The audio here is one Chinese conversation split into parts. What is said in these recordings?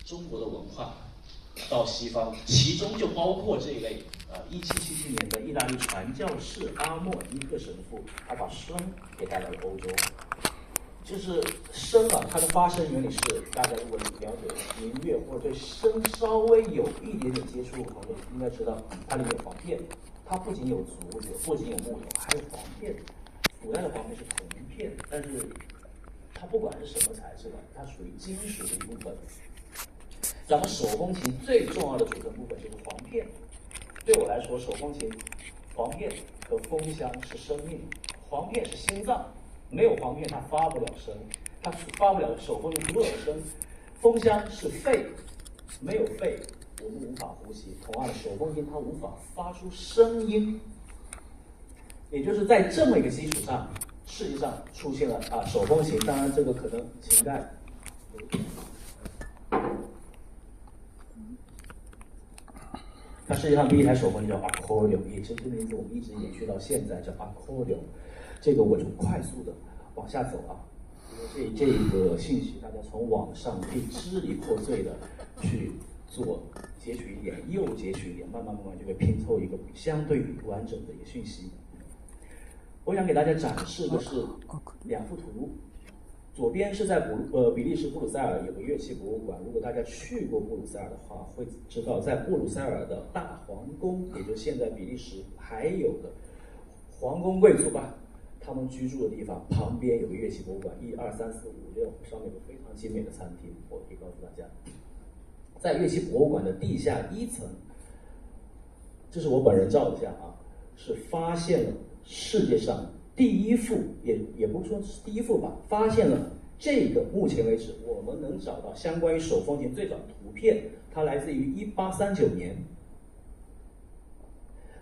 中国的文化到西方，其中就包括这一类1777年的意大利传教士阿莫尼克神父，他把笙给带到了欧洲。就是笙啊，它的发声原理是，大家如果了解民乐或者对笙稍微有一点点接触的朋友，应该知道它里面有簧片，它不仅有竹子，不仅有木头，还有簧片。古代的簧片是铜片，但是它不管是什么材质的，它属于金属的一部分。咱们手风琴最重要的组成部分就是簧片。对我来说，手风琴、簧片和风箱是生命，簧片是心脏。没有簧片，它发不了声，它发不了手风琴不有声。风箱是肺，没有肺，我们无法呼吸。同样的，手风琴它无法发出声音。也就是在这么一个基础上，世界上出现了手风琴。当然，这个可能情感。它世界上第一台手风琴叫 accordion， 也是这个名字我们一直延续到现在，叫 accordion。这个我就快速的往下走啊，因为这个信息大家从网上可以支离破碎的去做截取一点，又截取一点，慢慢就会拼凑一个相对完整的一个讯息。我想给大家展示的是两幅图，左边是在比利时布鲁塞尔有个乐器博物馆，如果大家去过布鲁塞尔的话，会知道在布鲁塞尔的大皇宫，也就是现在比利时还有的皇宫贵族吧。他们居住的地方旁边有个乐器博物馆，1、2、3、4、5、6，上面有非常精美的餐厅。我可以告诉大家，在乐器博物馆的地下1层，这是我本人照的相啊，是发现了世界上第一幅，也不说是第一幅吧，发现了这个目前为止我们能找到相关于手风琴最早的图片，它来自于1839年。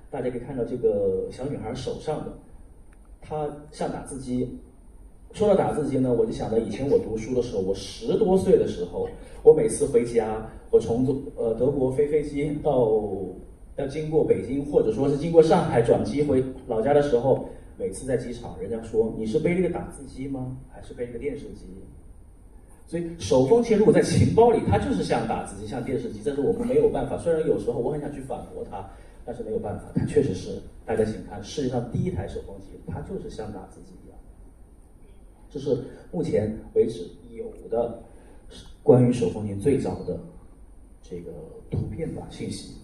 大家可以看到这个小女孩手上的。它像打字机。说到打字机呢，我就想到以前我读书的时候，我10多岁的时候，我每次回家，我从德国飞机到要经过北京，或者说是经过上海转机回老家的时候，每次在机场，人家说你是背了一个打字机吗？还是背了一个电视机？所以手风琴如果在琴包里，它就是像打字机、像电视机，这是我们没有办法。虽然有时候我很想去反驳它。但是没有办法，它确实是，大家请看，世界上第一台手风琴，它就是像打字机一样。这是目前为止有的关于手风琴最早的这个图片吧信息。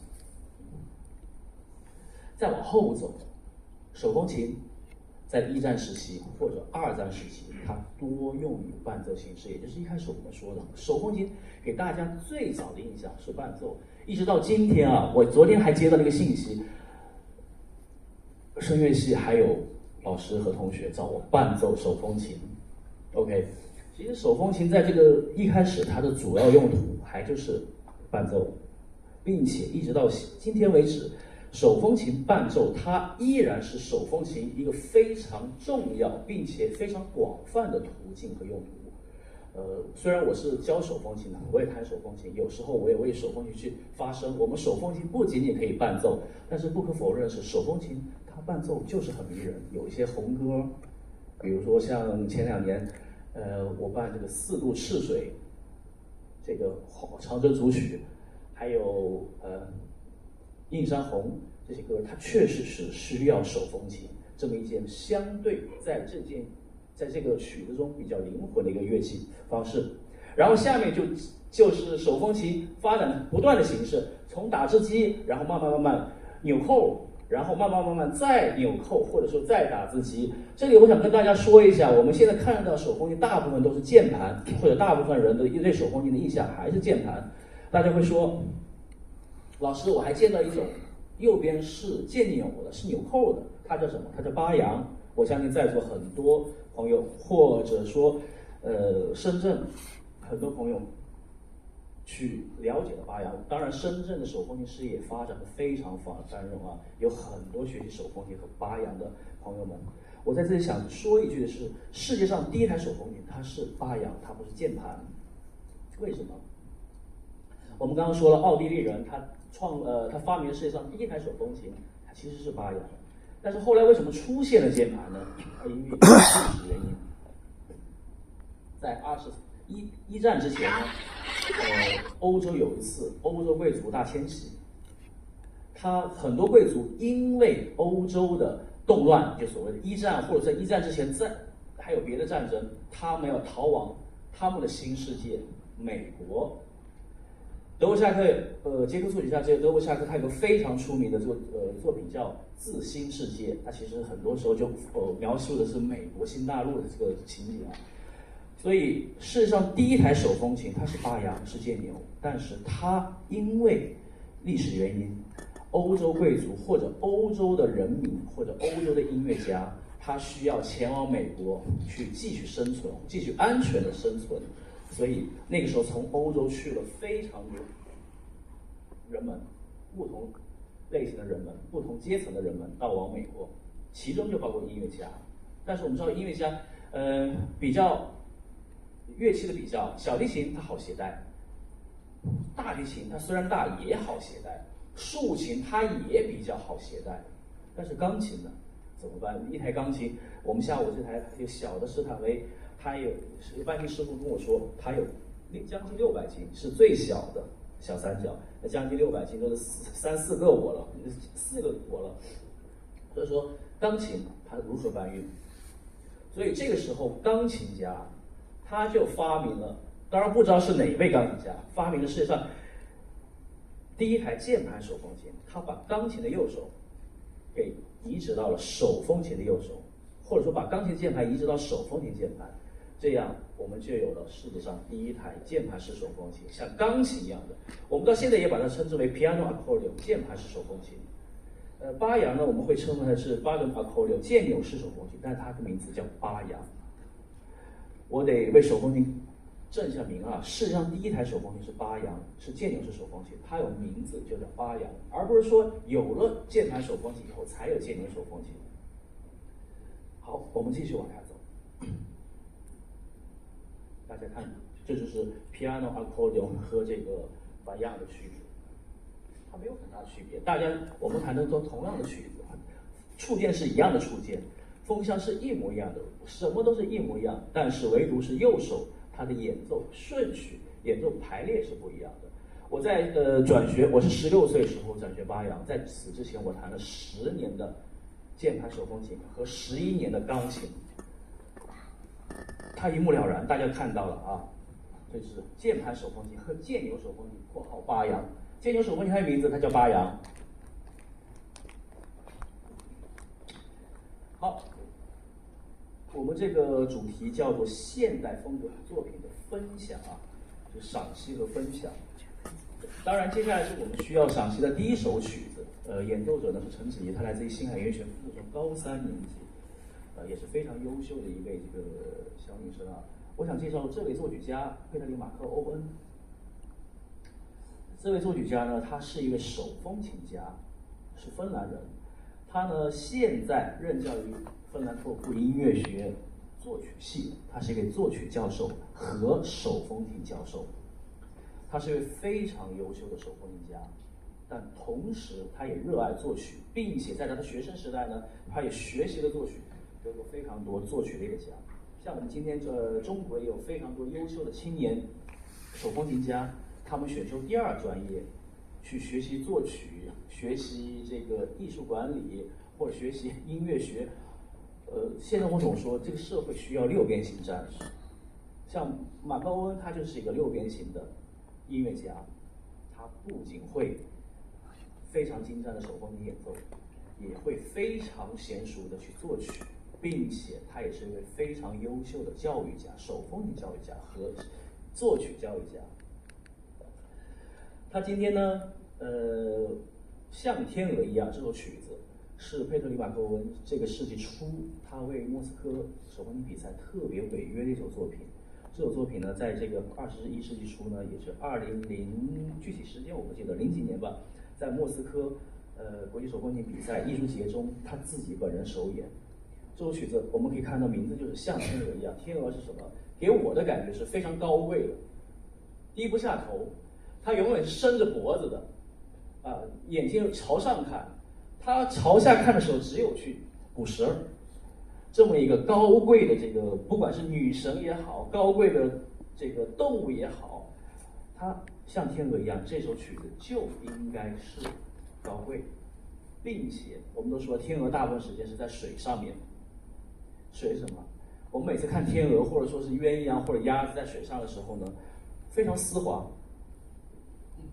再往后走，手风琴在1战时期或者2战时期，它多用于伴奏形式，也就是一开始我们说的，手风琴给大家最早的印象是伴奏。一直到今天啊，我昨天还接到了一个信息，声乐系还有老师和同学找我伴奏手风琴。OK， 其实手风琴在这个一开始它的主要用途还就是伴奏，并且一直到今天为止，手风琴伴奏它依然是手风琴一个非常重要并且非常广泛的途径和用途。虽然我是教手风琴的，我也弹手风琴，有时候我也为手风琴去发声。我们手风琴不仅仅可以伴奏，但是不可否认的是，手风琴它伴奏就是很迷人。有一些红歌，比如说像前2年，我伴这个4渡赤水，这个长征组曲，还有映山红这些歌，它确实是需要手风琴这么一件相对在这个曲子中比较灵魂的一个乐器方式。然后下面就是手风琴发展不断的形式，从打字机，然后慢慢纽扣，然后慢慢再纽扣，或者说再打字机。这里我想跟大家说一下，我们现在看到手风琴大部分都是键盘，或者大部分人的对手风琴的印象还是键盘。大家会说，老师，我还见到一种右边是键钮的，是纽扣的，它叫什么？它叫八扬。我相信在座很多朋友，或者说深圳很多朋友去了解了八扬。当然，深圳的手风琴事业发展的非常繁荣啊，有很多学习手风琴和八扬的朋友们。我在这里想说一句的是，世界上第一台手风琴它是八扬，它不是键盘。为什么？我们刚刚说了，奥地利人他发明了世界上第一台手风琴，它其实是八扬。但是后来为什么出现了键盘呢？因为历史原因。在一战之前呢，欧洲有一次欧洲贵族大迁徙，他很多贵族因为欧洲的动乱，就所谓的一战，或者在一战之前还有别的战争，他们要逃往他们的新世界美国。德沃夏克，捷克作曲家德沃夏克，他有个非常出名的作品叫《自新世界》，他其实很多时候就描述的是美国新大陆的这个情景啊。所以事实上，第一台手风琴它是巴扬，是渐牛，但是它因为历史原因，欧洲贵族或者欧洲的人民或者欧洲的音乐家，他需要前往美国去继续生存，继续安全的生存。所以那个时候从欧洲去了非常多人们，不同类型的人们，不同阶层的人们到往美国，其中就包括音乐家。但是我们知道音乐家，比较乐器的比较，小提琴它好携带，大提琴它虽然大也好携带，竖琴它也比较好携带，但是钢琴呢怎么办？一台钢琴，我们下午这台有小的施坦威。它有半斤师傅跟我说，它有将近600斤，是最小的小三角。那将近600斤都是3、4个我了，4个我了。所以说，钢琴它如何搬运？所以这个时候，钢琴家他就发明了，当然不知道是哪位钢琴家发明了世界上第一台键盘手风琴。他把钢琴的右手给移植到了手风琴的右手，或者说把钢琴键盘移植到手风琴键盘。这样我们就有了世界上第一台键盘式手风琴，像钢琴一样的。我们到现在也把它称之为 piano accordion 键盘式手风琴。巴扬呢，我们会称为它是 bargain accordion 渐钮式手风琴，但是它的名字叫巴扬。我得为手风琴正一下名啊，世界上第一台手风琴是巴扬，是渐钮式手风琴，它有名字就叫巴扬，而不是说有了键盘手风琴以后才有渐钮手风琴。好，我们继续往下走。大家看，这就是 piano accordion 和这个巴扬的区别，它没有很大的区别。我们弹的都同样的曲子，触键是一样的触键，风箱是一模一样的，什么都是一模一样，但是唯独是右手它的演奏顺序、演奏排列是不一样的。我在转学，我是16岁时候转学巴扬，在此之前我弹了10年的键盘手风琴和11年的钢琴。它一目了然，大家看到了啊，这是键盘手风琴和渐钮手风琴（括号巴扬）。渐钮手风琴它的名字，它叫巴扬。好，我们这个主题叫做现代风格作品的分享啊，就赏析和分享。当然，接下来是我们需要赏析的第一首曲子。演奏者呢是陈子怡，他来自于星海音乐学附中高3年级。也是非常优秀的一位这个小女生啊。我想介绍这位作曲家佩特里马克欧恩。这位作曲家呢，他是一位手风琴家，是芬兰人。他呢现在任教于芬兰特库音乐学作曲系，他是一位作曲教授和手风琴教授。他是一位非常优秀的手风琴家，但同时他也热爱作曲，并且在他的学生时代呢，他也学习了作曲。得过非常多作曲类的奖，像我们今天中国也有非常多优秀的青年手风琴家，他们选修第2专业，去学习作曲，学习这个艺术管理，或者学习音乐学。现在我总说这个社会需要6边形战士，像马克欧恩他就是一个6边形的音乐家，他不仅会非常精湛的手风琴演奏，也会非常娴熟的去作曲。并且他也是一位非常优秀的教育家，手风琴教育家和作曲教育家。他今天呢，像天鹅一样这首曲子是佩特里马克欧恩这个世纪初他为莫斯科手风琴比赛特别违约的一首作品。这首作品呢，在这个21世纪初呢，也是2000具体时间我不记得，00几年吧，在莫斯科国际手风琴比赛艺术节中，他自己本人首演。这首曲子我们可以看到名字就是像天鹅一样，天鹅是什么？给我的感觉是非常高贵的，低不下头，它永远是伸着脖子的，眼睛朝上看，它朝下看的时候只有去捕食儿。这么一个高贵的不管是女神也好，高贵的这个动物也好，它像天鹅一样，这首曲子就应该是高贵，并且我们都说天鹅大部分时间是在水上面。水是什么？我们每次看天鹅或者说是鸳鸯或者鸭子在水上的时候呢，非常丝滑，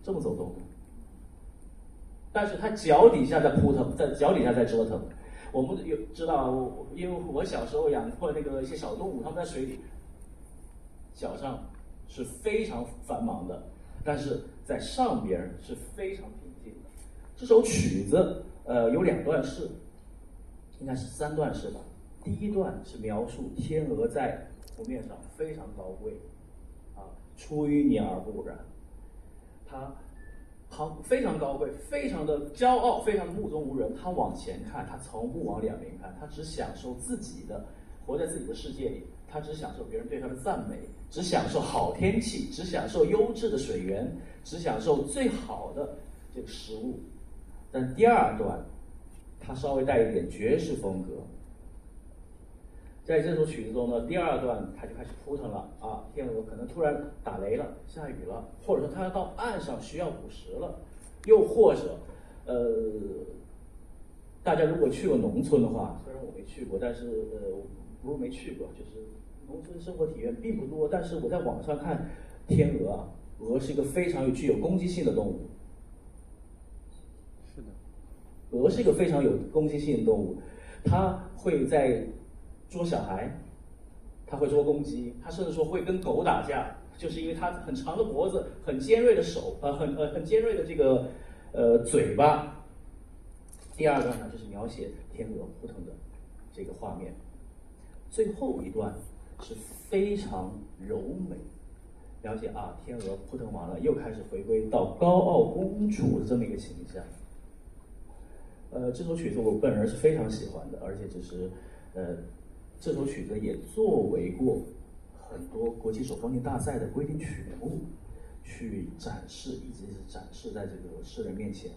这么走动的。但是它脚底下在扑腾，在脚底下在折腾。我们有知道，因为我小时候养过那个一些小动物，它们在水里脚上是非常繁忙的，但是在上边是非常平静的。这首曲子有2段式，应该是3段式吧。第一段是描述天鹅在湖面上非常高贵，出淤泥而不染，它非常高贵，非常的骄傲，非常的目中无人。他往前看，他从不往两边看，他只享受自己的，活在自己的世界里。他只享受别人对他的赞美，只享受好天气，只享受优质的水源，只享受最好的这个食物。但第2段，它稍微带一点爵士风格。在这首曲子中呢，第2段它就开始扑腾了啊，天鹅可能突然打雷了，下雨了，或者说它要到岸上需要捕食了，又或者，大家如果去过农村的话，虽然我没去过，但是不是没去过，就是农村生活体验并不多，但是我在网上看天鹅啊，鹅是一个非常具有攻击性的动物。是的，鹅是一个非常有攻击性的动物，它会在捉小孩，它会捉公鸡，它甚至说会跟狗打架，就是因为它很长的脖子、很尖锐的手，很尖锐的这个嘴巴。第2段呢，就是描写天鹅扑腾的这个画面。最后一段是非常柔美，了解啊，天鹅扑腾完了，又开始回归到高傲公主的这么一个形象。这首曲子我本人是非常喜欢的，而且就是这首曲子也作为过很多国际手风琴大赛的规定曲目去展示，一直是展示在这个世人面前。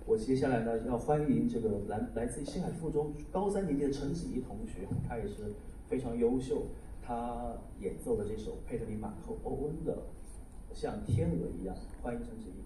我接下来呢要欢迎这个来自新海附中高3年级的陈子怡同学，他也是非常优秀，他演奏的这首佩特里马克欧恩的《像天鹅一样》，欢迎陈子怡。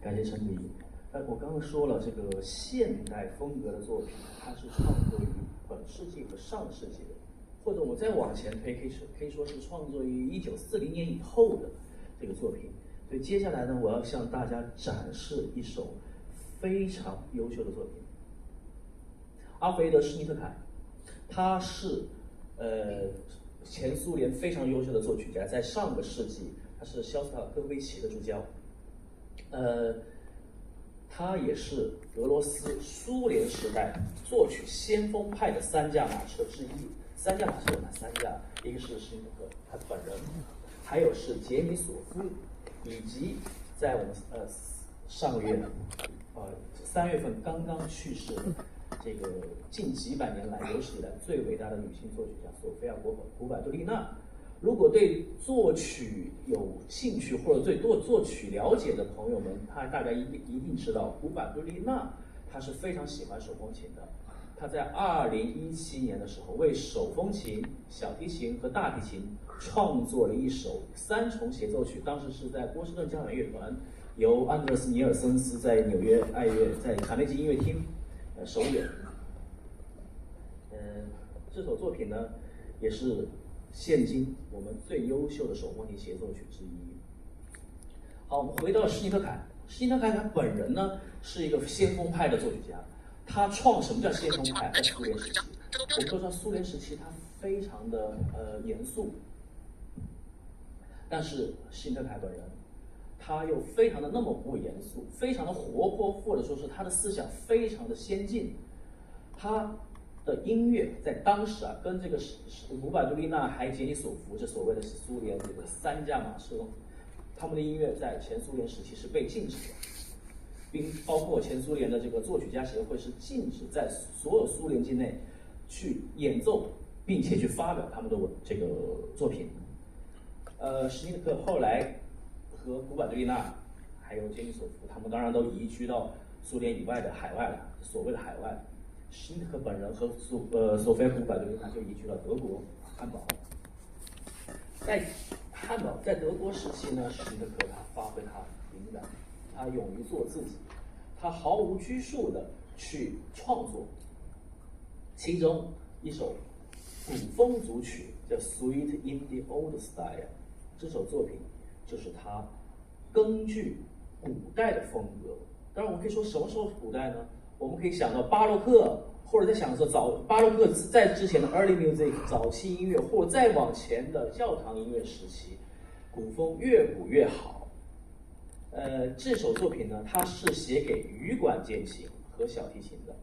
感谢陈理。我刚刚说了，这个现代风格的作品，它是创作于本世纪和上世纪的，或者我们再往前推，可以说是创作于1940年以后的这个作品。所以接下来呢，我要向大家展示一首非常优秀的作品。阿弗雷德·施尼特凯，他是前苏联非常优秀的作曲家，在上个世纪他是肖斯塔科维奇的主教。他也是俄罗斯苏联时代作曲先锋派的三驾马车之一。三驾马车有哪三驾？一个是施尼特他本人，还有是杰米索夫，以及在我们上个月3月份刚刚去世的这个近几百年来有史以来最伟大的女性作曲家索菲亚·古柏多丽娜。如果对作曲有兴趣或者对作曲了解的朋友们，大家一定知道古柏多丽娜，她是非常喜欢手风琴的。她在2017年的时候，为手风琴、小提琴和大提琴创作了一首3重协奏曲，当时是在波士顿交响乐团，由安德斯·尼尔森斯在纽约爱乐在卡内基音乐厅首演。这首作品呢，也是现今我们最优秀的手风琴协奏曲之一。好，我们回到施尼特凯。施尼特凯他本人呢是一个先锋派的作曲家。他什么叫先锋派？在苏联时期，我们都知道苏联时期他非常的严肃，但是施尼特凯本人他又非常的那么不严肃，非常的活泼，或者说是他的思想非常的先进。他的音乐在当时跟这个古柏多丽娜还杰尼索夫这所谓的苏联这个三驾马车，他们的音乐在前苏联时期是被禁止的。并包括前苏联的这个作曲家协会是禁止在所有苏联境内去演奏，并且去发表他们的这个作品。施尼特克后来和古巴德丽娜还有杰尼索夫，他们当然都移居到苏联以外的海外了，所谓的海外。施尼特克本人和索菲亚·古巴德丽娜就移居了德国汉堡。在德国时期呢，施尼特克他发挥他灵感，他勇于做自己，他毫无拘束的去创作。其中一首古风组曲叫《Suite in the Old Style》，这首作品就是他根据古代的风格。当然，我们可以说什么时候是古代呢？我们可以想到巴洛克，或者在想说巴洛克在之前的 early music 早期音乐，或者再往前的教堂音乐时期，古风越古越好。这首作品呢，它是写给羽管键琴和小提琴的。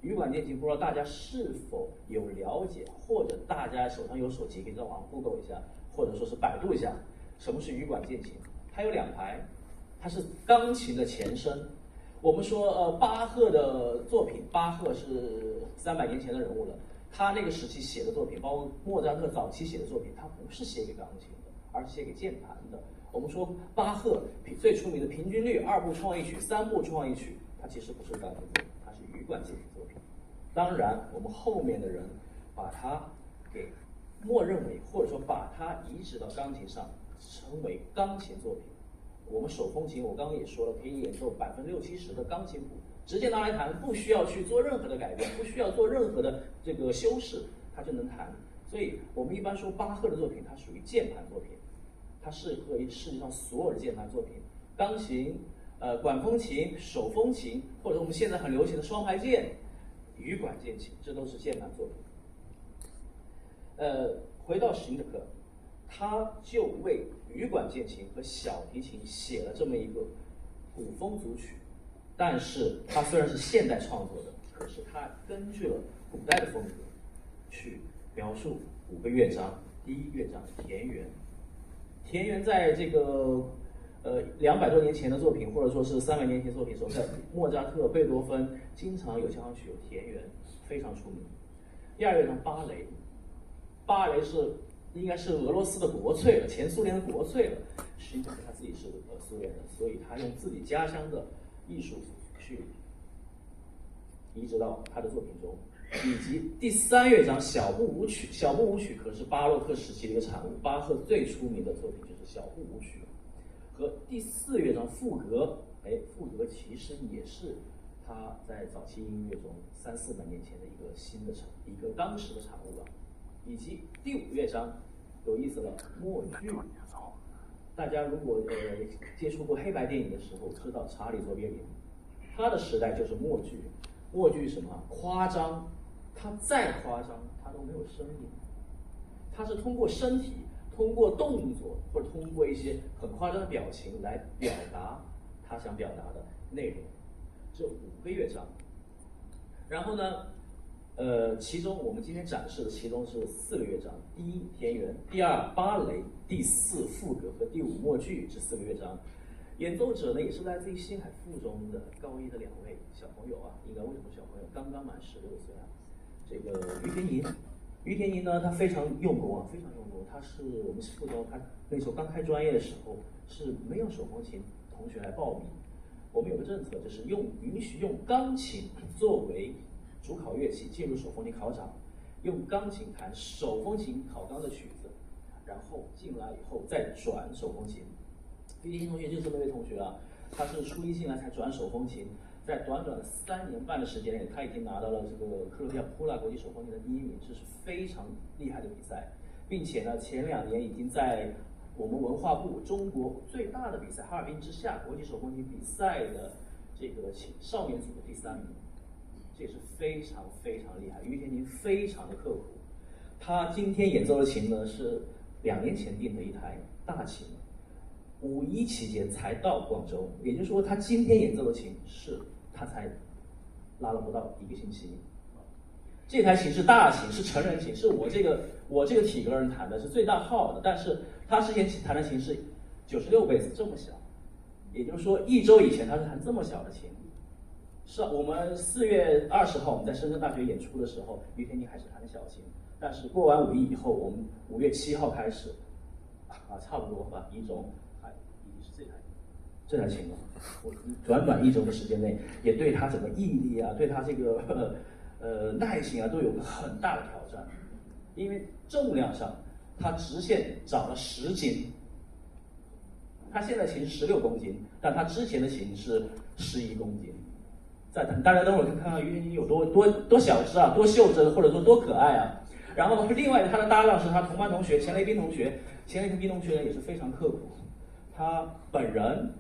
羽管键琴不知道大家是否有了解，或者大家手上有手机可以在网上 Google 一下，或者说是百度一下，什么是羽管键琴？它有2排，它是钢琴的前身。我们说巴赫的作品，巴赫是300年前的人物了，他那个时期写的作品，包括莫扎特早期写的作品，他不是写给钢琴的，而是写给键盘的。我们说巴赫最出名的平均律2部创意曲、3部创意曲，它其实不是钢琴作品，它是羽管键琴作品。当然，我们后面的人把它给默认为，或者说把它移植到钢琴上，称为钢琴作品。我们手风琴，我刚刚也说了，可以演奏60%-70%的钢琴谱，直接拿来弹，不需要去做任何的改变，不需要做任何的这个修饰，它就能弹。所以我们一般说巴赫的作品，它属于键盘作品，它适合于世界上所有的键盘作品，钢琴、管风琴、手风琴，或者我们现在很流行的双排键、羽管键琴，这都是键盘作品。回到施尼特克，他就为羽管键琴和小提琴写了这么一个古风组曲，但是它虽然是现代创作的，可是它根据了古代的风格去描述5个乐章。第一乐章田园，田园在这个200多年前的作品，或者说是300年前的作品时候，在莫扎特、贝多芬经常有交响曲有田园，非常出名。第2乐章芭蕾，芭蕾应该是俄罗斯的国粹了，前苏联的国粹了。施尼特克他自己是苏联人，所以他用自己家乡的艺术去移植到他的作品中。以及第3乐章小步舞曲，小步舞曲可是巴洛克时期的一个产物，巴赫最出名的作品就是小步舞曲。和第4乐章赋格，赋格其实也是他在早期音乐中300-400年前的一个当时的产物了。以及第5乐章有意思了，默剧。大家如果接触过黑白电影的时候，知道查理·卓别林，他的时代就是默剧。默剧什么？夸张，他再夸张，他都没有声音，他是通过身体、通过动作或者通过一些很夸张的表情来表达他想表达的内容。这5个乐章，然后呢？其中我们今天展示的其中是4个乐章：第1田园，第2芭蕾，第4赋格和第5默剧，这4个乐章。演奏者呢也是来自于新海附中的高1的2位小朋友啊，应该为什么小朋友刚刚满16岁啊？这个于田莹呢，他非常用功啊，非常用功。他是我们附中，他那时候刚开专业的时候是没有手风琴同学来报名。我们有个政策，就是允许用钢琴作为主考乐器进入手风琴考场，用钢琴弹手风琴考纲的曲子，然后进来以后再转手风琴。于田莹同学就是这么一位同学啊，他是初1进来才转手风琴，在短短的3年半的时间内，他已经拿到了这个克罗地亚普拉国际手风琴的第1名，这是非常厉害的比赛，并且呢，前2年已经在我们文化部中国最大的比赛哈尔滨之夏国际手风琴比赛的这个少年组的第3名。这也是非常非常厉害，于田莹非常的刻苦。他今天演奏的琴呢是2年前订的一台大琴，5·1期间才到广州，也就是说他今天演奏的琴是他才拉了不到1个星期。这台琴是大琴，是成人琴，是我这个体格人弹的，是最大号的，但是他之前弹的琴是96贝斯这么小，也就是说1周以前他是弹这么小的琴。是我们4月20号我们在深圳大学演出的时候，于天宁还是弹的小琴，但是过完5一以后，我们5月7号开始，差不多吧，1周，已经是这台琴了。我短1周的时间内，也对他整个毅力啊，对他这个耐心啊，都有个很大的挑战。因为重量上，他直线长了10斤。他现在琴是16公斤，但他之前的琴是11公斤。大家等会儿看看于天宁有多小只啊，多袖珍，或者说多可爱啊。然后另外他的搭档是他同班同学钱雷斌同学，钱雷斌同学呢也是非常刻苦，他本人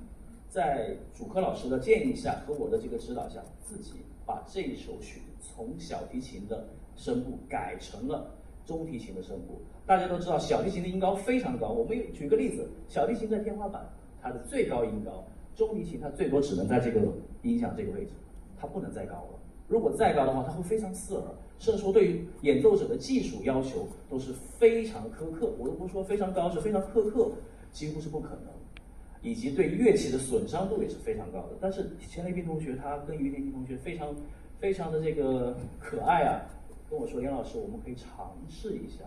在主科老师的建议下和我的这个指导下，自己把这一首曲从小提琴的声部改成了中提琴的声部。大家都知道小提琴的音高非常高，我们举个例子，小提琴在天花板，它的最高音高，中提琴它最多只能在这个音响这个位置，它不能再高了。如果再高的话，它会非常刺耳，甚至说对于演奏者的技术要求都是非常苛刻。我都不说非常高，是非常苛刻，几乎是不可能。以及对乐器的损伤度也是非常高的。但是钱雷斌同学他跟于天宁同学非常的这个可爱啊，跟我说杨老师，我们可以尝试一下。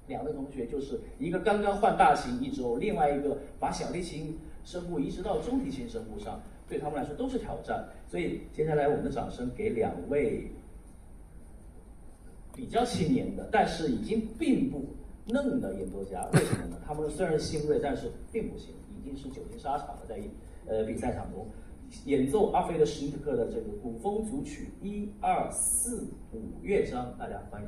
2位同学就是一个刚刚换大琴1周，另外一个把小提琴声部移植到中提琴声部上，对他们来说都是挑战。所以接下来我们的掌声给2位比较青年的，但是已经并不嫩的演奏家。为什么呢？他们虽然新锐，但是并不行，已经是久经沙场了，在比赛场中演奏阿菲德施尼特克的这个古风组曲1、2、4、5乐章，大家欢迎。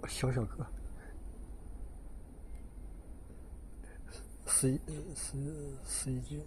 小歌，11句。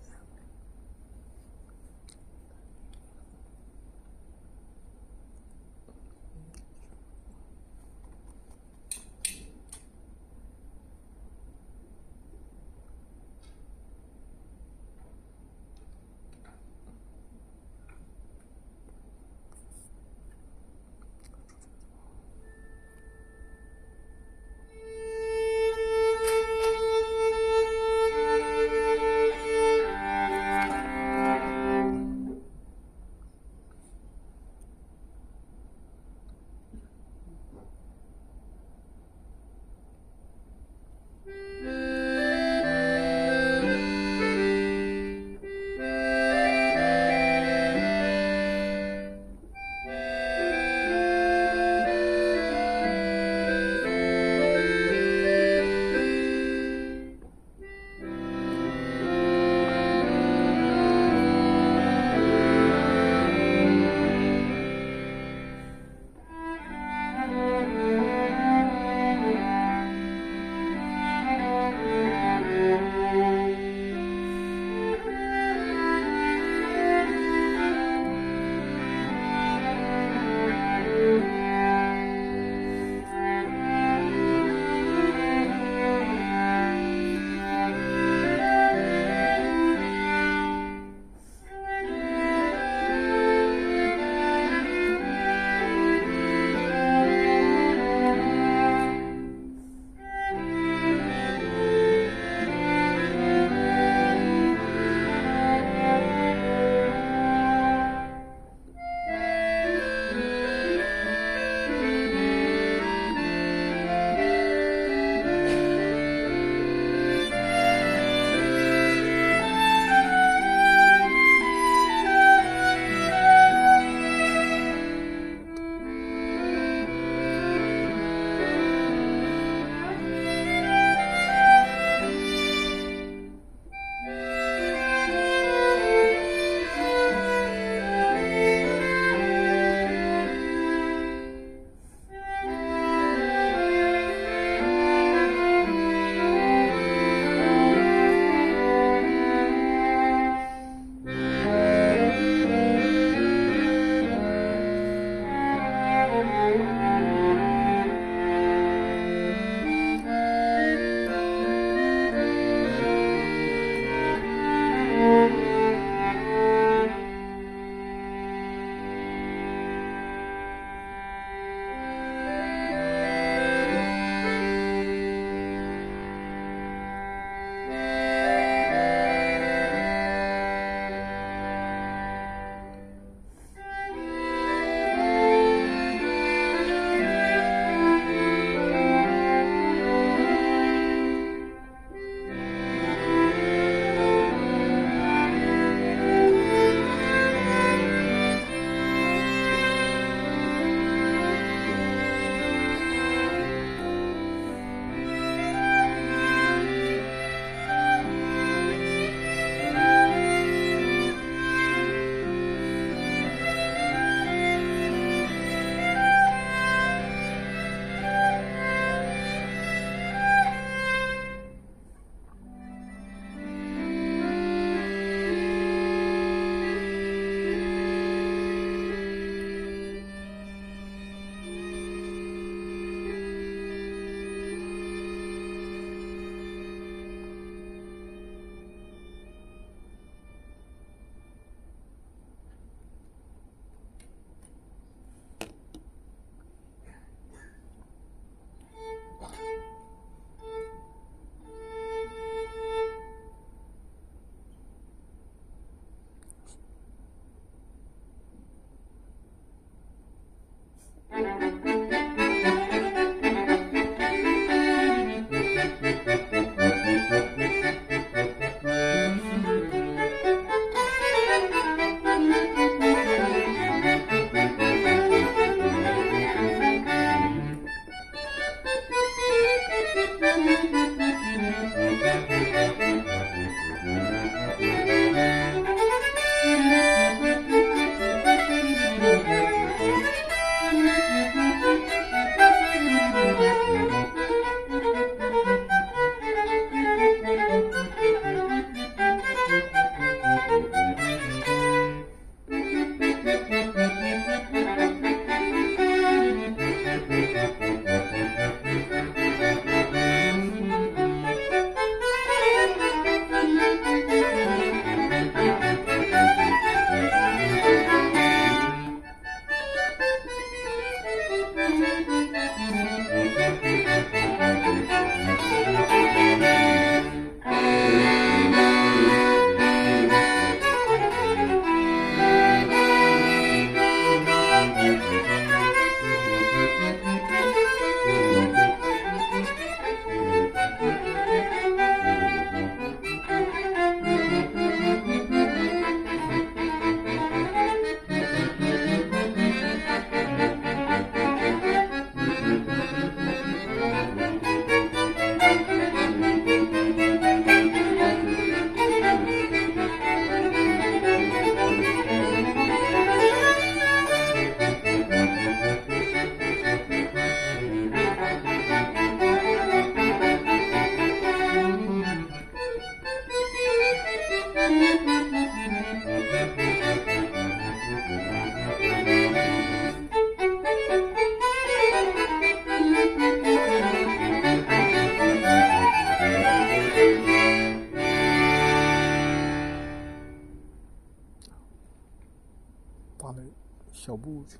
放那小布去。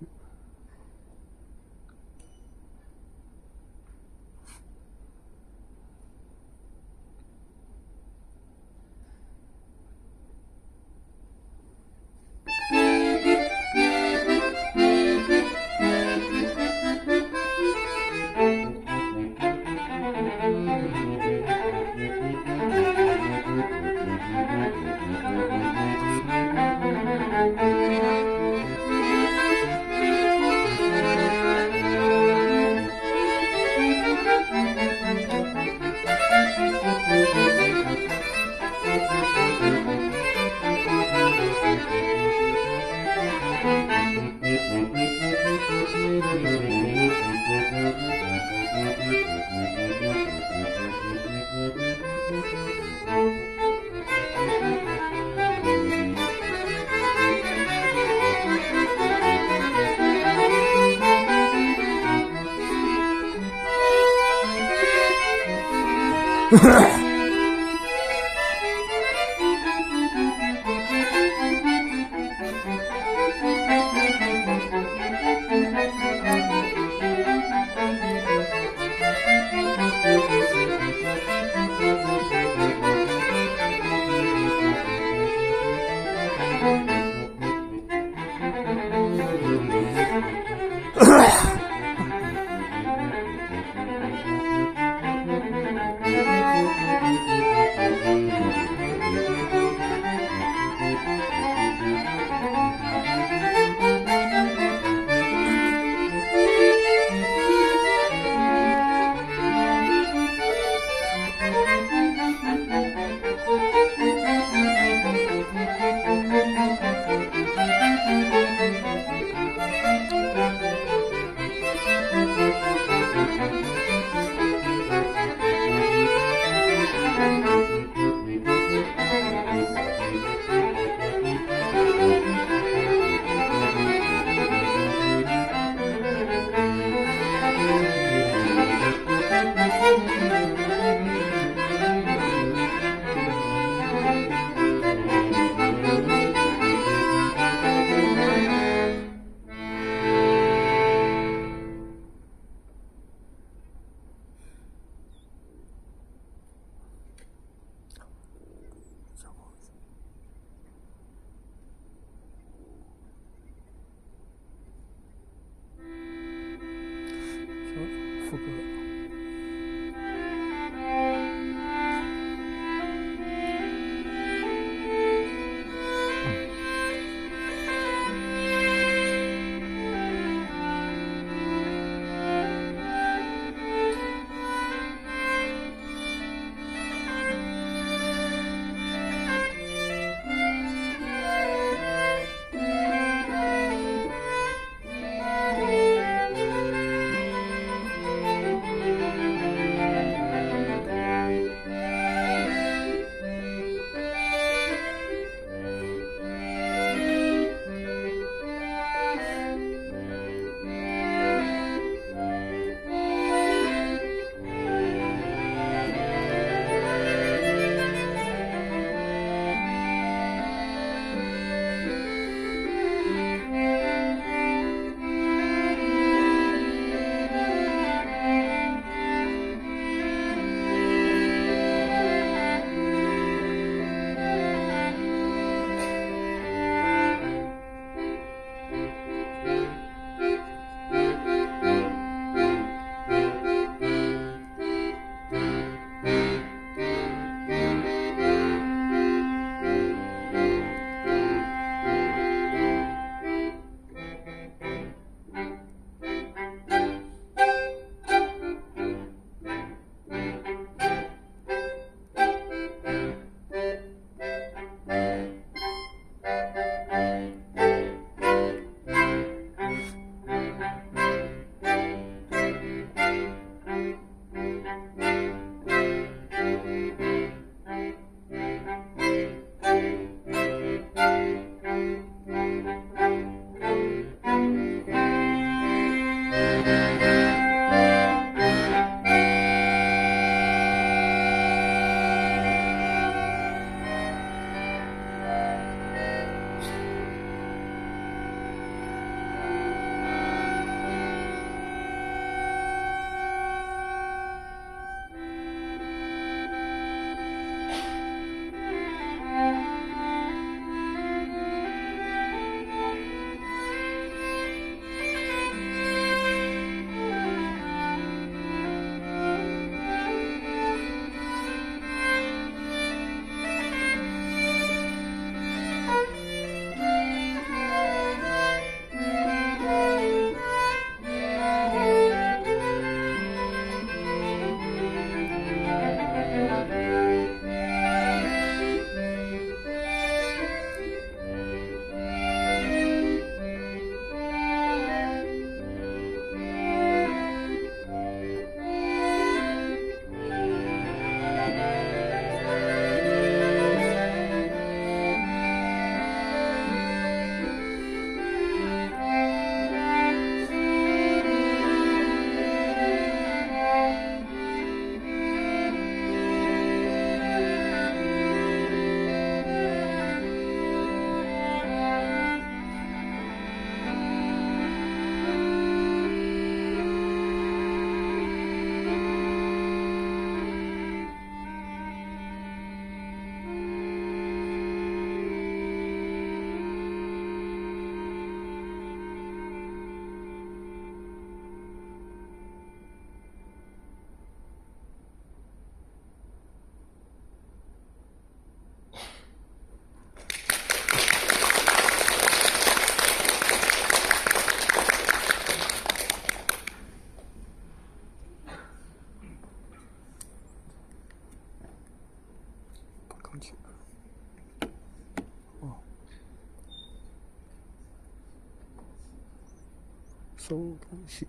手同行。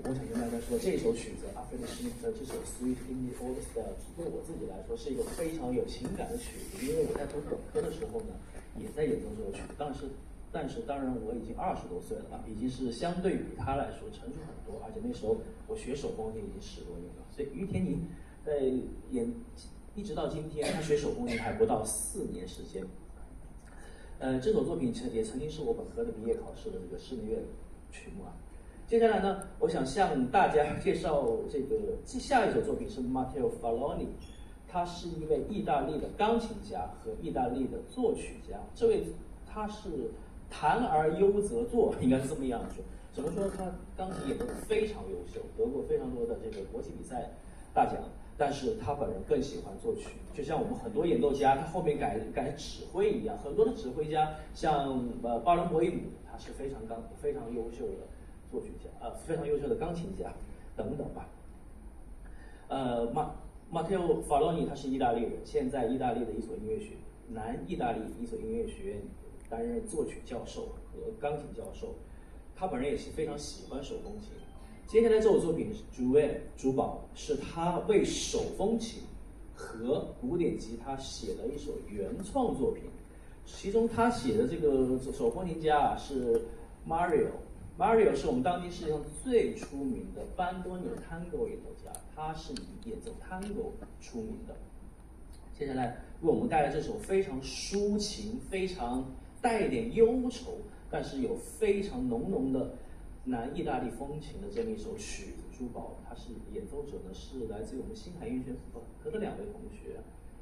我想跟大家说，这首曲子阿菲利施密特这首《Sweet in the Old Style》，对我自己来说是一个非常有情感的曲子，因为我在读本科的时候呢，也在演奏这首曲子。但是当然我已经20多岁了啊，已经是相对比他来说成熟很多，而且那时候我学手风琴已经10多年了。所以于田宁在一直到今天，他学手风琴还不到4年时间。这首作品也曾经是我本科的毕业考试的这个室内乐曲目啊。接下来呢，我想向大家介绍下一首作品是 Matteo Farloni， 他是一位意大利的钢琴家和意大利的作曲家。这位他是弹而优则作，应该是这么样说。怎么说？他钢琴演奏得非常优秀，得过非常多的这个国际比赛大奖。但是他本人更喜欢作曲，就像我们很多演奏家，他后面改指挥一样。很多的指挥家，像巴伦博伊姆，他是非常优秀的作曲家，非常优秀的钢琴家等等吧。Matteo Farloni 他是意大利人，现在意大利的南意大利一所音乐学院担任作曲教授和钢琴教授。他本人也是非常喜欢手风琴。接下来这首作品主宝是他为手风琴和古典吉他写了一首原创作品，其中他写的这个手风琴家是 Mario 是我们当今世界上最出名的班多纽探戈演奏家，他是以演奏探戈出名的。接下来为我们带来这首非常抒情、非常带一点忧愁，但是有非常浓的南意大利风情的这么一首曲子珠宝。它是演奏者呢是来自于我们星海音乐学院本科的2位同学，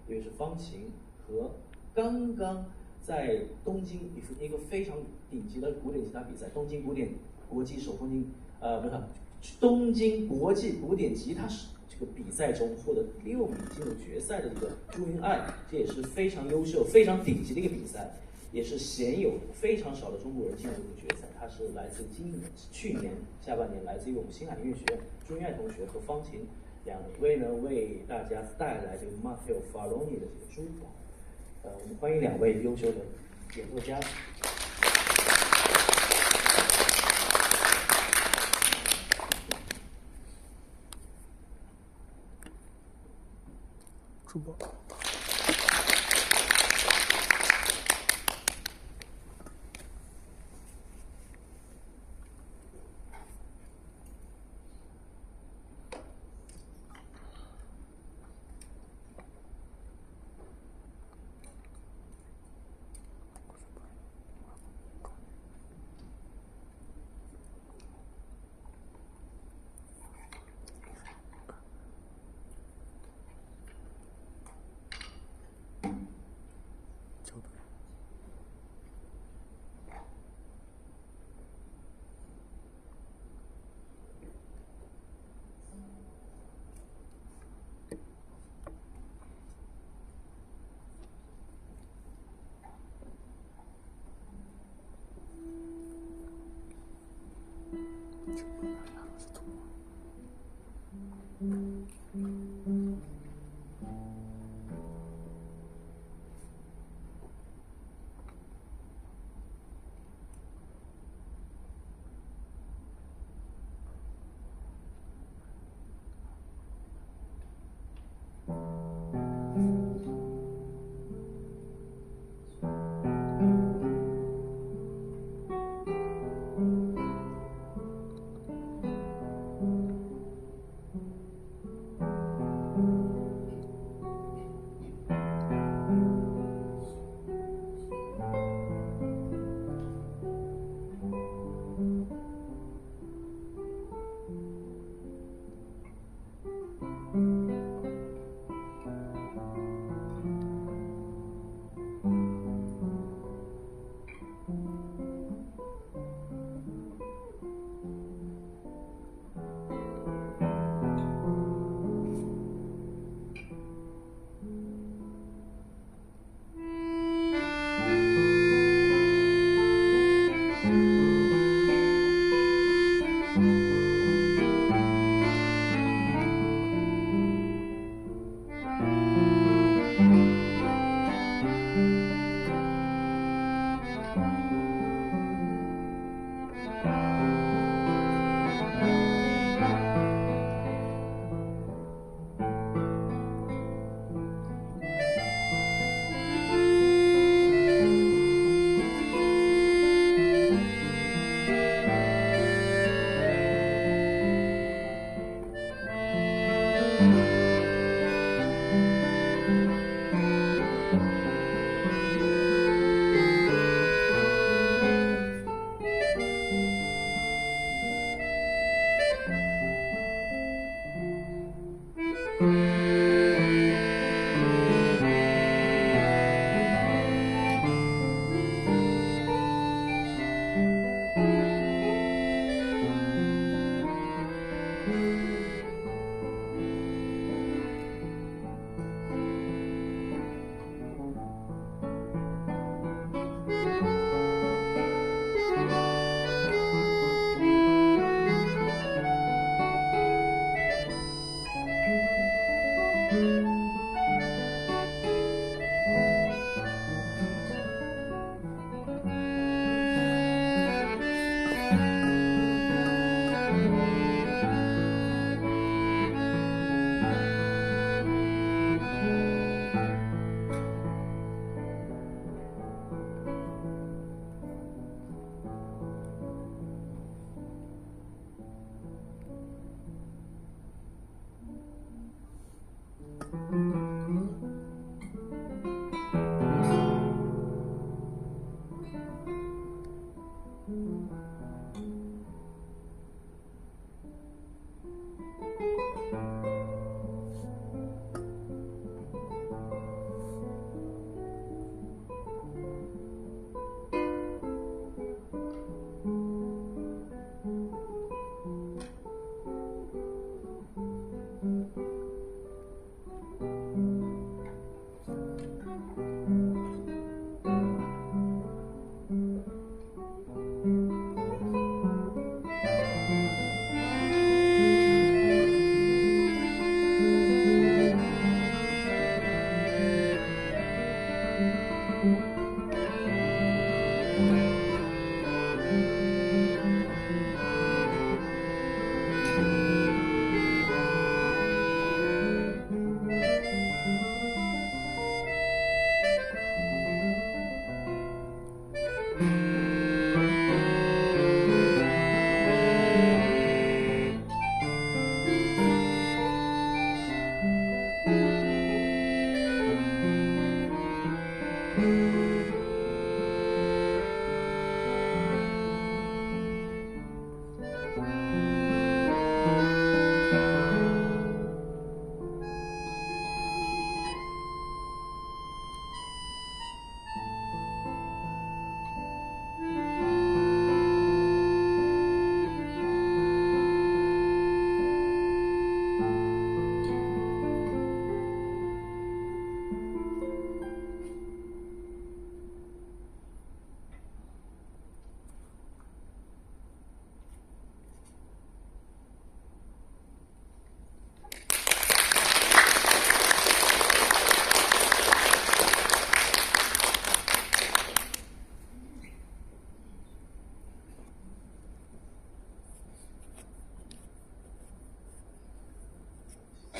一位是方琴和刚刚在东京一个非常顶级的古典吉他比赛，东京国际古典吉他这个比赛中获得6名进入决赛的一个朱云爱，这也是非常优秀、非常顶级的一个比赛，也是鲜有非常少的中国人进入这个决赛。他是来自去年下半年来自于我们星海音乐学院朱云爱同学和方琴2位呢，为大家带来这个 Matteo Farloni 的这个珠宝。我们欢迎2位优秀的演奏家。珠宝。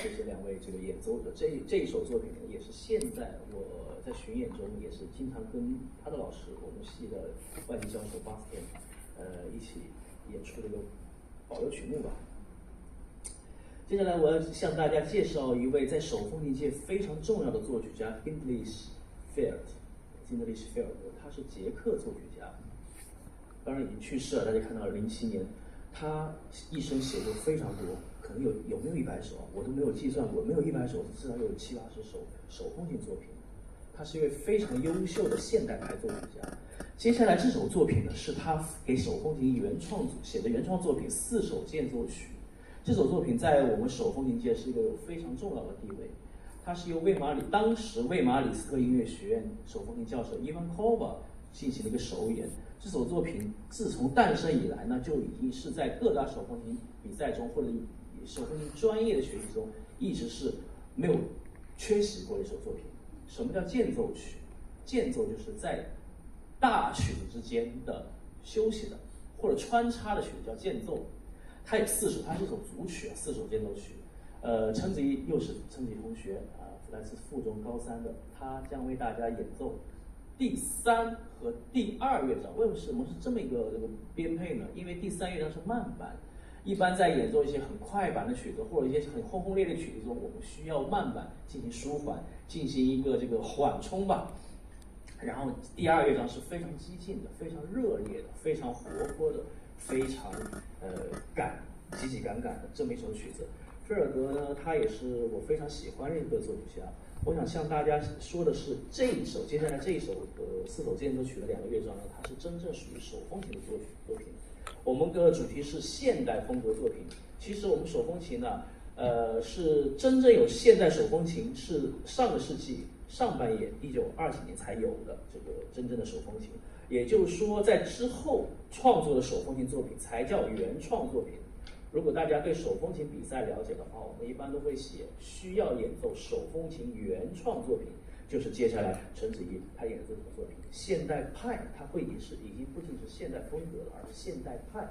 谢谢两位这个演奏者，这一首作品呢，也是现在我在巡演中也是经常跟他的老师，我们系的外籍教授巴斯汀，一起演出的一个保留曲目吧。接下来我要向大家介绍一位在手风琴界非常重要的作曲家 Hindley Shepherd，他是捷克作曲家，当然已经去世了。大家看到了07年，他一生写作非常多。可能有没有100首啊？我都没有计算过，没有100首，至少有70-80首手风琴作品。他是一位非常优秀的现代派作曲家。接下来这首作品呢，是他给手风琴原创写的原创作品4首间奏曲。这首作品在我们手风琴界是一个有非常重要的地位。它是由当时魏玛里斯特音乐学院手风琴教授伊万科娃进行了一个首演。这首作品自从诞生以来呢，就已经是在各大手风琴比赛中或者手风琴专业的学习中，一直是没有缺席过的一首作品。什么叫间奏曲？间奏就是在大曲子之间的休息的或者穿插的曲子叫间奏。它有4首，它是一首组曲4首间奏曲。陈子怡又是陈子怡同学来自附中高3的，他将为大家演奏第3和第2乐章。为什么是这么一个编配呢？因为第3乐章是慢板。一般在演奏一些很快板的曲子或者一些很轰轰烈烈的曲子中，我们需要慢板进行舒缓，进行一个缓冲吧。然后第2乐章是非常激进的、非常热烈的、非常活泼的、非常积极敢的这么一首曲子。菲尔德呢，他也是我非常喜欢的一个作曲家。我想向大家说的是，接下来这一首4首间奏曲的2个乐章呢，它是真正属于手风琴的作品。我们的主题是现代风格作品。其实我们手风琴呢，是真正有现代手风琴是上个世纪上半叶1920几年才有的这个真正的手风琴。也就是说，在之后创作的手风琴作品才叫原创作品。如果大家对手风琴比赛了解的话，我们一般都会写需要演奏手风琴原创作品，就是接下来陈子怡他演的这首作品。现代派它已经不仅是现代风格了，而是现代派。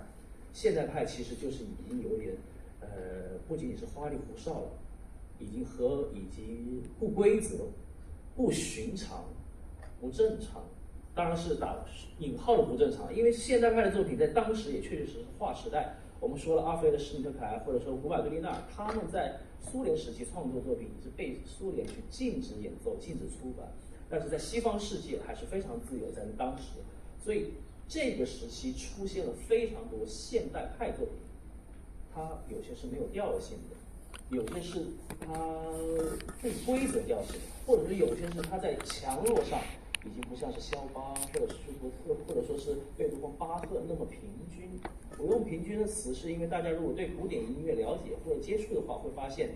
现代派其实就是已经有点不仅仅是花里胡哨了，以及不规则、不寻常、不正常。当然是打引号的不正常，因为现代派的作品在当时也确实是划时代。我们说了阿弗雷德·施尼特凯或者说古柏格利纳尔，他们在苏联时期创作作品是被苏联去禁止演奏、禁止出版，但是在西方世界还是非常自由，在当时，所以这个时期出现了非常多现代派作品，它有些是没有调性的，有些是它更规则调性，或者是有些是它在强弱上已经不像是肖邦或者是舒伯特或者说是贝多芬、巴赫那么平均。我用平均的词是因为大家如果对古典音乐了解或者接触的话，会发现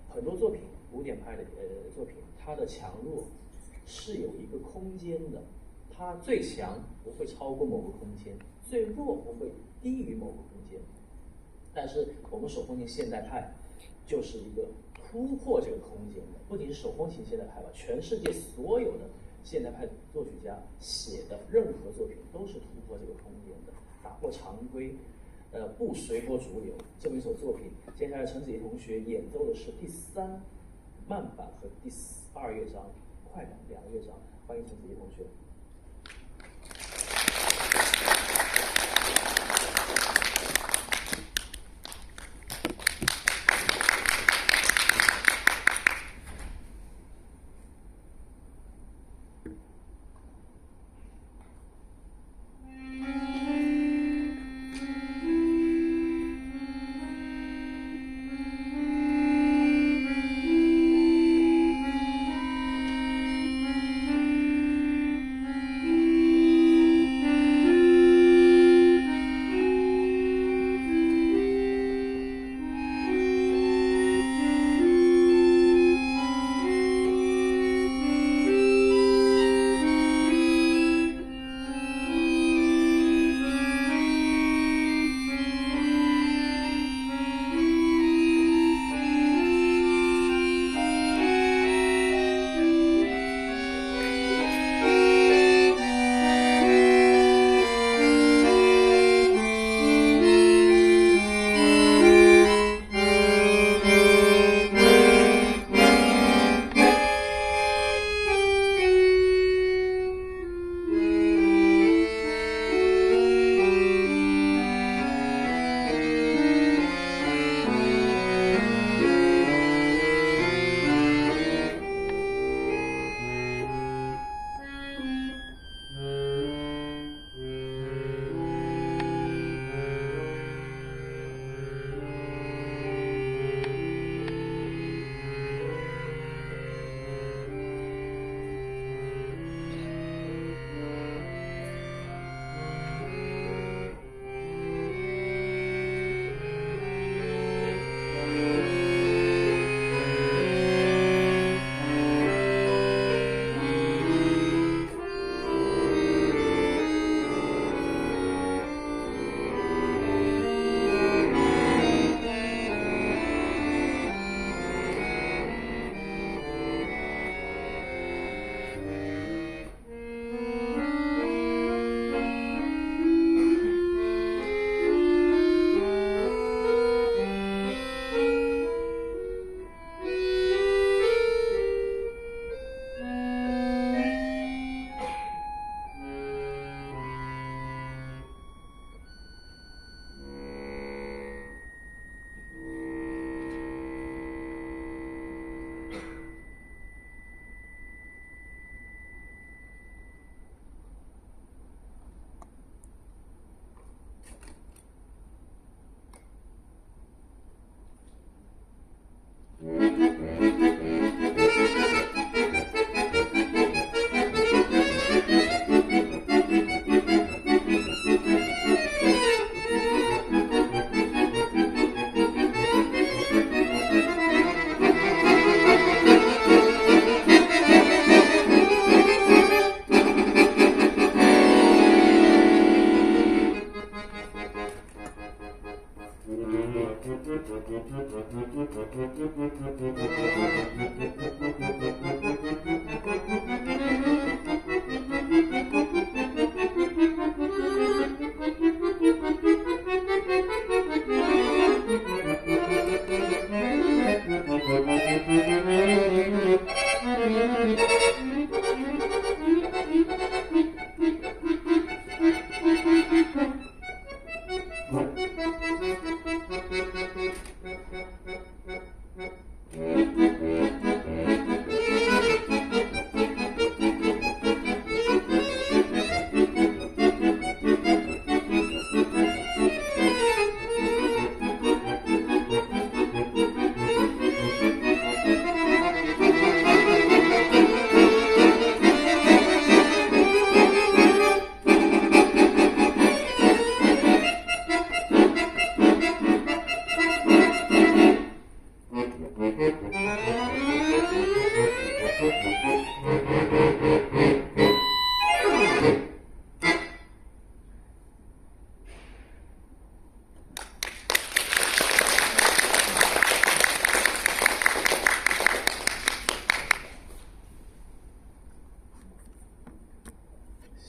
很多作品，古典派的作品，它的强弱是有一个空间的，它最强不会超过某个空间，最弱不会低于某个空间。但是我们手风琴现代派就是一个突破这个空间的，不仅是手风琴现代派吧，全世界所有的现代派作曲家写的任何作品都是突破这个空间的，打破常规，不随波逐流。这么一首作品，接下来陈子怡同学演奏的是第3慢板和第2乐章快板2个乐章，欢迎陈子怡同学。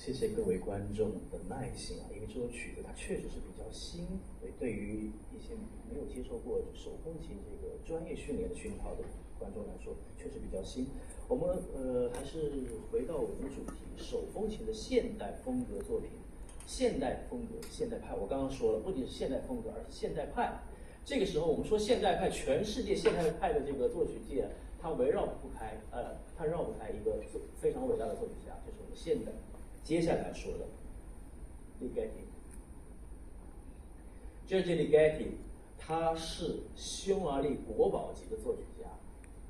谢谢各位观众的耐心啊，因为这首曲子它确实是比较新，对于一些没有接受过手风琴这个专业训练的熏陶的观众来说，确实比较新。我们还是回到我们的主题，手风琴的现代风格作品。现代风格、现代派，我刚刚说了，不仅是现代风格，而是现代派。这个时候，我们说现代派，全世界现代派的这个作曲界，它它绕不开一个非常伟大的作曲家，就是我们现代接下来说的Ligeti。Giorgio Ligeti， 他是匈牙利国宝级的作曲家，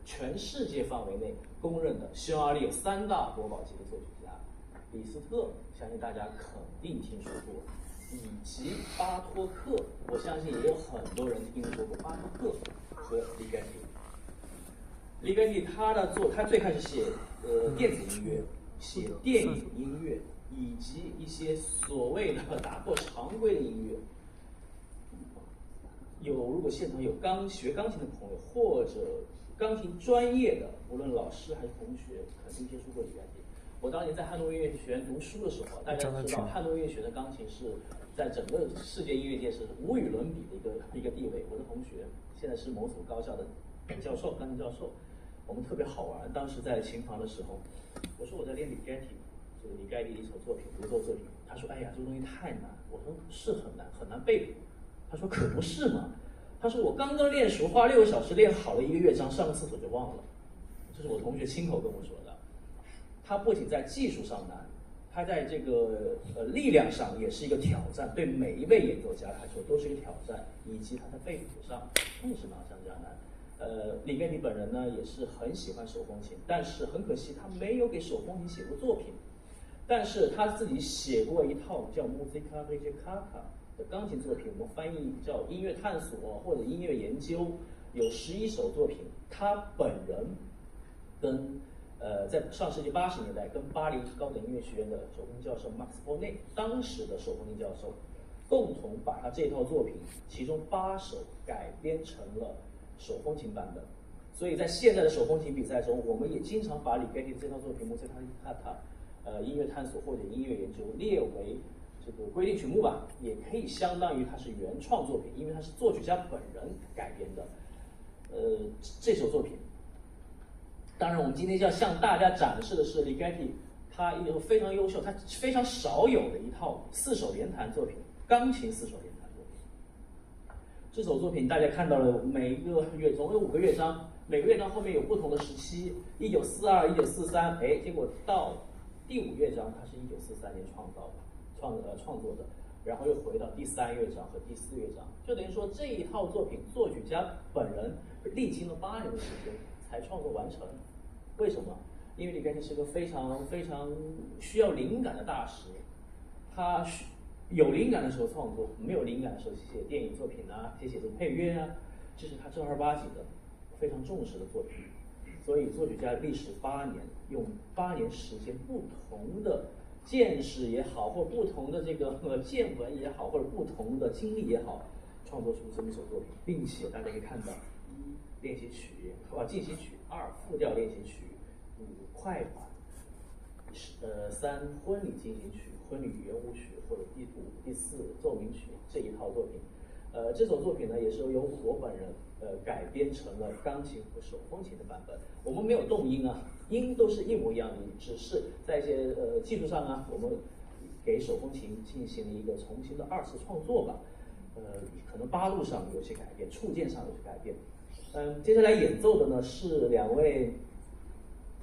全世界范围内公认的匈牙利有3大国宝级的作曲家。李斯特，相信大家肯定听说过，以及巴托克，我相信也有很多人听说过巴托克和Ligeti。Ligeti 他最开始写电子音乐，写电影音乐，以及一些所谓的打破常规的音乐。如果现场有学钢琴的朋友，或者钢琴专业的，无论老师还是同学，肯定接触过Ligeti。我当年在汉诺威音乐学院读书的时候，大家知道汉诺威音乐学院的钢琴是在整个世界音乐界是无与伦比的一个地位。我的同学现在是某所高校的教授，钢琴教授。我们特别好玩，当时在琴房的时候，我说我在练Ligeti，这个Ligeti的一首作品，独奏作品。他说：“哎呀，这个东西太难。”我说：“是很难，很难背谱。”他说：“可不是嘛。”他说：“我刚刚练熟，花6个小时练好了一个乐章，上个厕所就忘了。”这是我同学亲口跟我说的。它不仅在技术上难，它在这个力量上也是一个挑战，对每一位演奏家来说都是一个挑战，以及它在背谱上更是难上加难。Ligeti本人呢也是很喜欢手风琴，但是很可惜他没有给手风琴写过作品，但是他自己写过一套叫 Musica Ricercata 的钢琴作品，我们翻译叫音乐探索或者音乐研究，有11首作品。他本人跟在上世纪80年代，跟巴黎高等音乐学院的手风琴教授 Max Bonnet， 当时的手风琴教授，共同把他这套作品，其中8首改编成了手风琴版本。所以在现在的手风琴比赛中，我们也经常把Ligeti这套作品《Musica Ricercata》音乐探索或者音乐研究列为这个规定曲目吧，也可以相当于它是原创作品，因为它是作曲家本人改编的。这首作品。当然，我们今天要向大家展示的是Ligeti，他一个非常优秀，他非常少有的一套4手连弹作品，钢琴4手连弹作品。这首作品大家看到了，每一个乐总有5个乐章，每个乐章后面有不同的时期，1942、1943，结果到第5乐章，它是1943年创作的，然后又回到第3乐章和第4乐章，就等于说这一套作品，作曲家本人历经了8年的时间才创作完成。为什么？因为Ligeti是个非常非常需要灵感的大师，他有灵感的时候创作，没有灵感的时候写电影作品啊，写这个配乐啊，这是他正儿八经的非常重视的作品。所以作曲家历时8年，用8年时间，不同的见识也好，或不同的这个见闻也好，或者不同的经历也好，创作出这么一首作品，并且大家可以看到1练习曲进行曲，2复调练习曲，5快板，3婚礼进行曲、婚礼圆舞曲，或者第5、第4奏鸣曲这一套作品。这首作品呢也是由我本人改编成了钢琴和手风琴的版本。我们没有动音啊，音都是一模一样的，只是在一些技术上啊，我们给手风琴进行了一个重新的2次创作吧。可能8路上有些改变，触键上有些改变。接下来演奏的呢是2位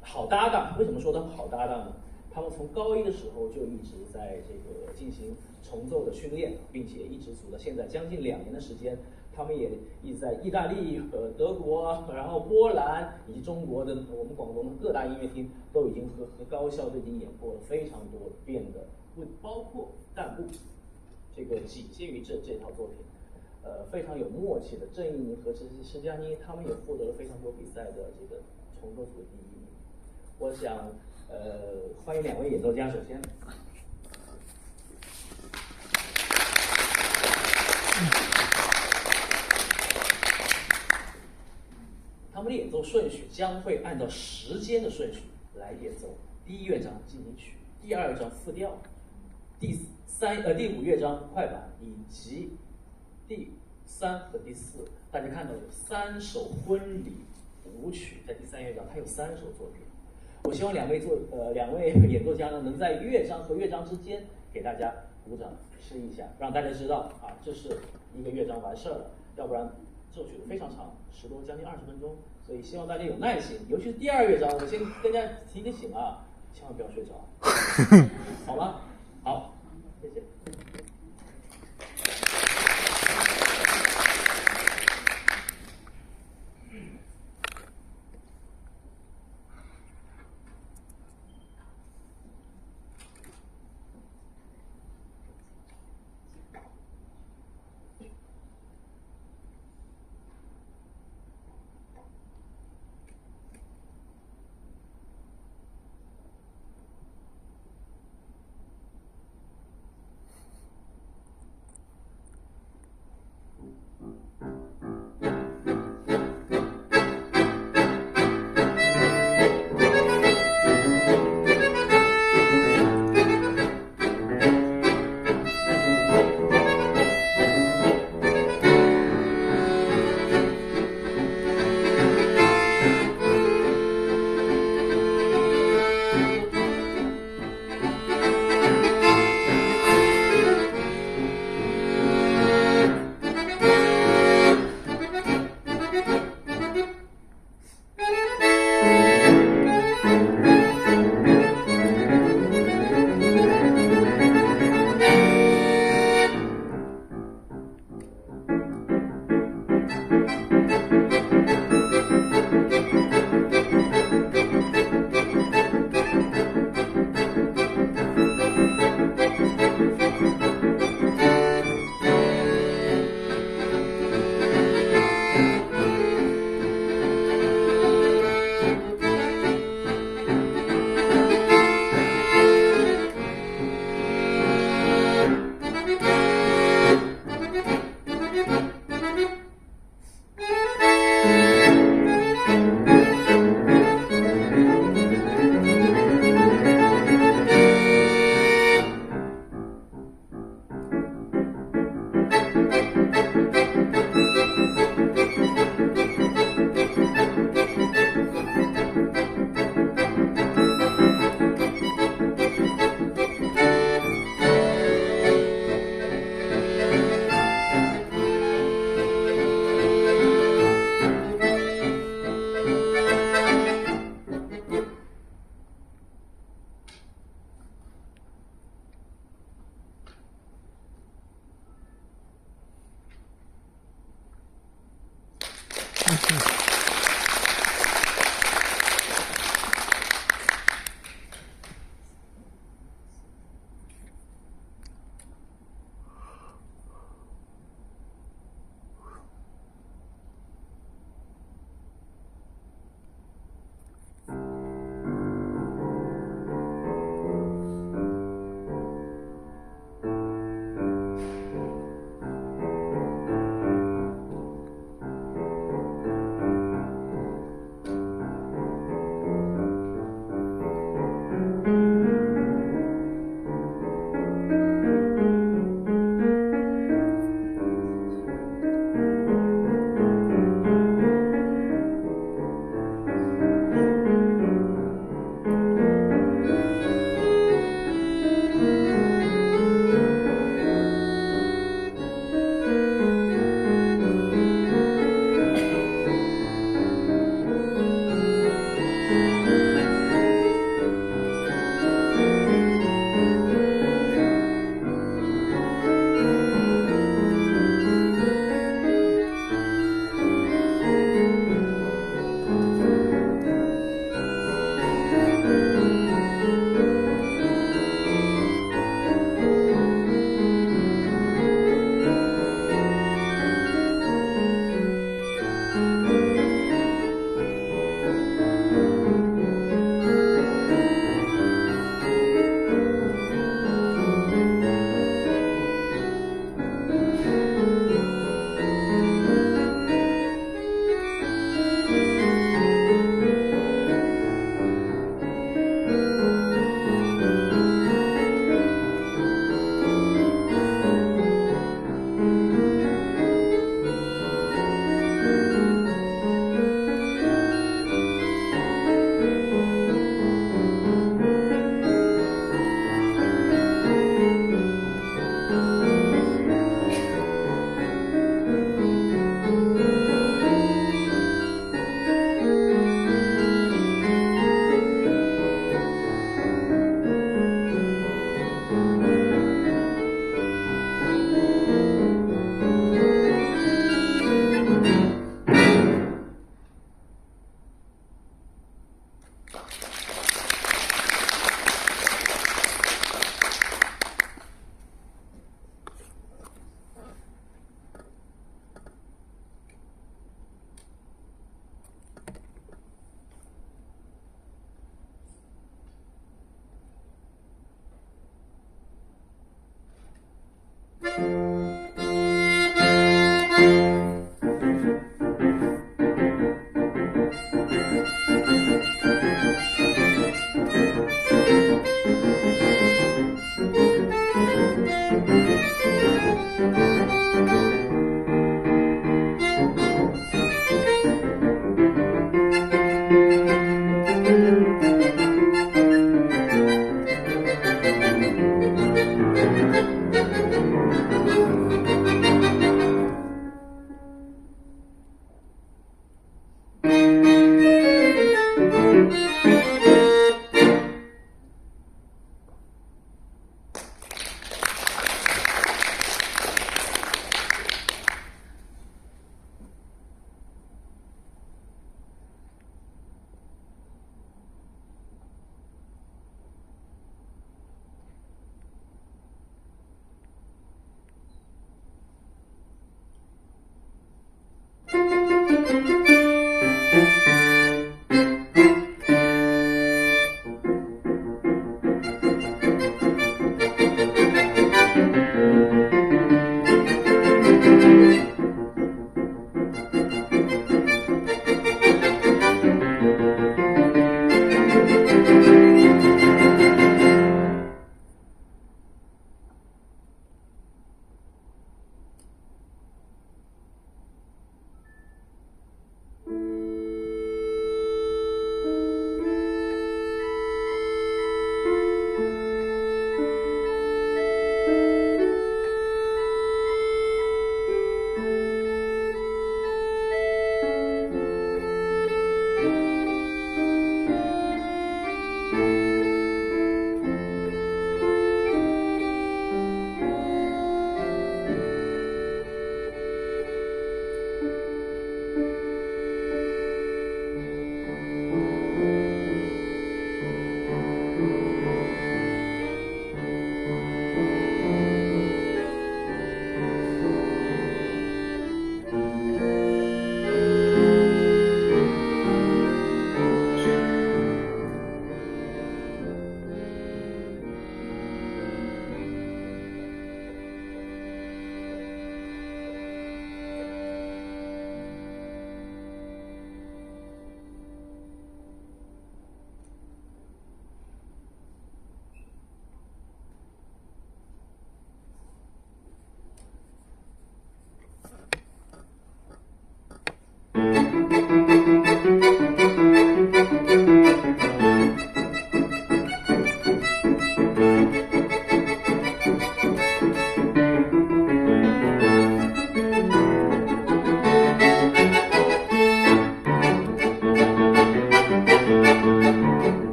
好搭档。为什么说他们好搭档呢？他们从高1的时候就一直在这个进行重奏的训练，并且一直组到现在将近2年的时间。他们也一直在意大利、德国，然后波兰以及中国的我们广东的各大音乐厅都已经和高校都已经演过了非常多遍的，包括弹幕这个仅限于这套作品。非常有默契的郑一宁和施佳妮，他们也获得了非常多比赛的这个重奏组第1名。我想，欢迎2位演奏家。首先，他们的演奏顺序将会按照时间的顺序来演奏。第1乐章进行曲，第2章复调，第5乐章快板，以及第3和第4，大家看到有3首婚礼舞曲，在第3乐章它有3首作品。我希望两位演奏家呢，能在乐章和乐章之间给大家鼓掌示意一下，让大家知道啊，这是一个乐章完事儿了，要不然这首曲子非常长，10多将近20分钟，所以希望大家有耐心，尤其是第2乐章，我先跟大家提个醒啊，千万不要睡着，好吗？好，谢谢。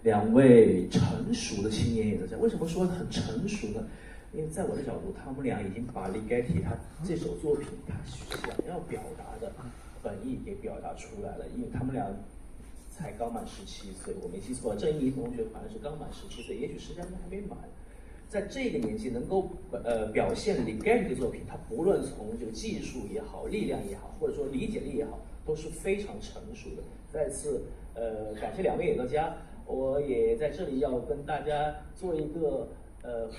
两位成熟的青年演奏家，为什么说很成熟呢？因为在我的角度，他们俩已经把Ligeti他这首作品他想要表达的本意给表达出来了。因为他们俩才刚满17岁，我没记错，郑怡同学好像是刚满17岁，也许时间还没满。在这个年纪能够表现Ligeti的作品，他不论从这个技术也好、力量也好，或者说理解力也好，都是非常成熟的。再次感谢两位演奏家。我也在这里要跟大家做一个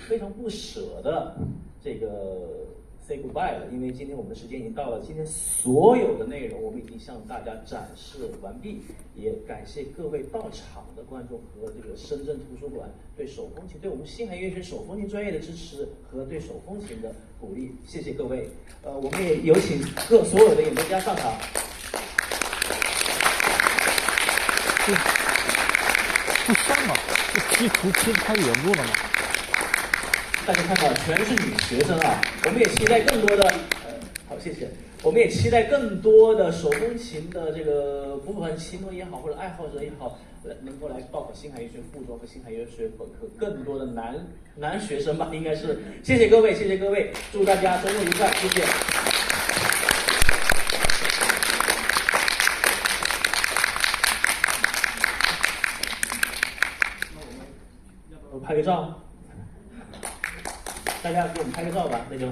非常不舍的这个 say goodbye 了，因为今天我们的时间已经到了，今天所有的内容我们已经向大家展示完毕，也感谢各位到场的观众和这个深圳图书馆对手风琴、对我们星海音乐学手风琴专业的支持和对手风琴的鼓励，谢谢各位。我们也有请所有的演奏家上场。不像啊，这基础其实太远路了嘛。大家看到全是女学生啊，我们也期待更多的好，谢谢。我们也期待更多的手风琴的这个不管琴童也好，或者爱好者也好，能够来报考星海音乐学附中和星海音乐学本科，更多的男学生吧，应该是。谢谢各位，谢谢各位，祝大家周末愉快，谢谢。拍个照，大家给我们拍个照吧，那就。